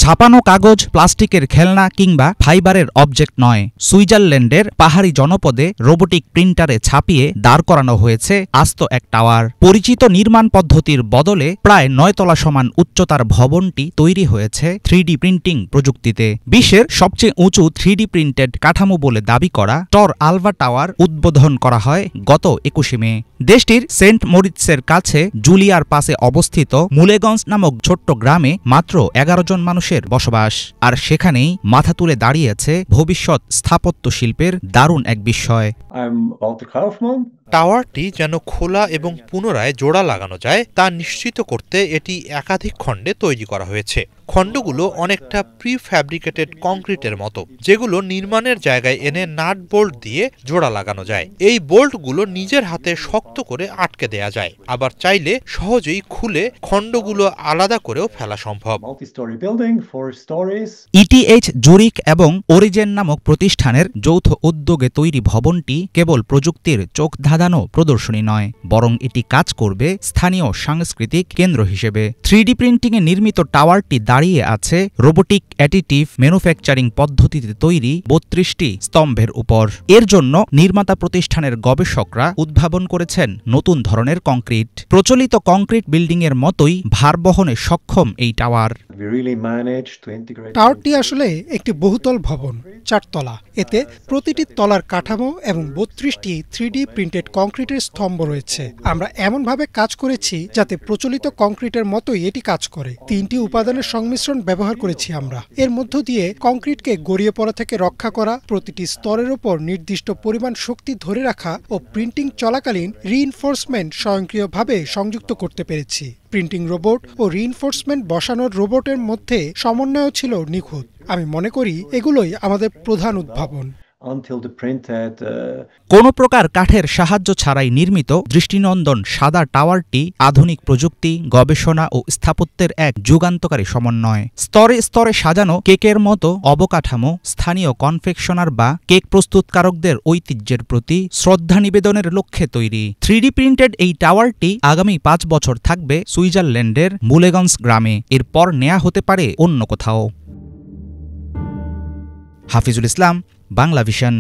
ছাপানো কাগজ, প্লাস্টিকের খেলনা কিংবা ফাইবারের অবজেক্ট নয়। সুইজারল্যান্ডের পাহাড়ি জনপদে রোবোটিক প্রিন্টারে ছাপিয়ে দাঁড় করানো হয়েছে আস্ত এক টাওয়ার। পরিচিত নির্মাণ পদ্ধতির বদলে প্রায় 9 তলা সমান উচ্চতার ভবনটি তৈরি হয়েছে 3D প্রিন্টিং প্রযুক্তিতে। বিশ্বের সবচেয়ে উঁচু 3D প্রিন্টেড কাঠামো বলে দাবি করা টর আলভা টাওয়ার উদ্বোধন করা হয় গত 21 মে। দেশটির সেন্ট মরিৎসের কাছে জুলিয়ার পাশে অবস্থিত মুলেগঞ্জ নামক ছোট্ট গ্রামে মাত্র 11 জন মানুষের বসবাস। আর সেখানেই মাথা তুলে দাঁড়িয়েছে ভবিষ্যৎ স্থাপত্য শিল্পের দারুণ এক বিস্ময়। টাওয়ারটি যেন খোলা এবং পুনরায় জোড়া লাগানো যায় তা নিশ্চিত করতে এটি একাধিক খণ্ডে তৈরি করা হয়েছে। খণ্ডগুলো অনেকটা প্রি ফ্যাব্রিকেটেড কংক্রিটের মতো, যেগুলো নির্মাণের জায়গায় এনে নাট বোল্ট দিয়ে জোড়া লাগানো যায়। এই বোল্টগুলো নিজের হাতে শক্ত করে আটকে দেয়া যায়, আবার চাইলে সহজেই খুলে খণ্ডগুলো আলাদা করেও ফেলা সম্ভব। ইটিএইচ জুরিক এবং অরিজেন নামক প্রতিষ্ঠানের যৌথ উদ্যোগে তৈরি ভবনটি কেবল প্রযুক্তির চোখ ধাঁধানো প্রদর্শনী নয়, বরং এটি কাজ করবে স্থানীয় সাংস্কৃতিক কেন্দ্র হিসেবে। 3D প্রিন্টিংয়ে নির্মিত টাওয়ারটি দাঁড়িয়ে আছে রোবোটিক অ্যাডিটিভ ম্যানুফ্যাকচারিং পদ্ধতিতে তৈরি 32টি স্তম্ভের উপর। এর জন্য নির্মাতা প্রতিষ্ঠানের গবেষকরা উদ্ভাবন করেছেন নতুন ধরনের কংক্রিট। প্রচলিত কংক্রিট বিল্ডিংয়ের মতোই ভার বহনে সক্ষম এই টাওয়ার। টাওয়ারটি আসলে একটি বহুতল ভবন, 4 তলা। এতে প্রতিটি তলার কাঠামো এবং 32টি 3D প্রিন্টেড কংক্রিটের স্তম্ভ রয়েছে। আমরা এমনভাবে কাজ করেছি যাতে প্রচলিত কংক্রিটের মতোই এটি কাজ করে। 3টি উপাদানের সংমিশ্রণ ব্যবহার করেছি আমরা। এর মধ্য দিয়ে কংক্রিটকে গড়িয়ে পড়া থেকে রক্ষা করা, প্রতিটি স্তরের উপর নির্দিষ্ট পরিমাণ শক্তি ধরে রাখা ও প্রিন্টিং চলাকালীন রিইনফোর্সমেন্ট স্বয়ংক্রিয়ভাবে সংযুক্ত করতে পেরেছি। প্রিন্টিং রোবট ও রিইনফোর্সমেন্ট বসানোর রোবটের মধ্যে সমন্বয় ছিল নিখুঁত। আমি মনে করি এগুলোই আমাদের প্রধান উদ্ভাবন। কোনো প্রকার কাঠের সাহায্য ছাড়াই নির্মিত দৃষ্টিনন্দন সাদা টাওয়ারটি আধুনিক প্রযুক্তি, গবেষণা ও স্থাপত্যের এক যুগান্তকারী সমন্বয়। স্তরে স্তরে সাজানো কেকের মতো অবকাঠামো স্থানীয় কনফেকশনার বা কেক প্রস্তুতকারকদের ঐতিহ্যের প্রতি শ্রদ্ধা নিবেদনের লক্ষ্যে তৈরি। 3D প্রিন্টেড এই টাওয়ারটি আগামী 5 বছর থাকবে সুইজারল্যান্ডের মুলেগঞ্জ গ্রামে। এরপর নেয়া হতে পারে অন্য কোথাও। হাফিজুল ইসলাম, বাংলা ভিশন।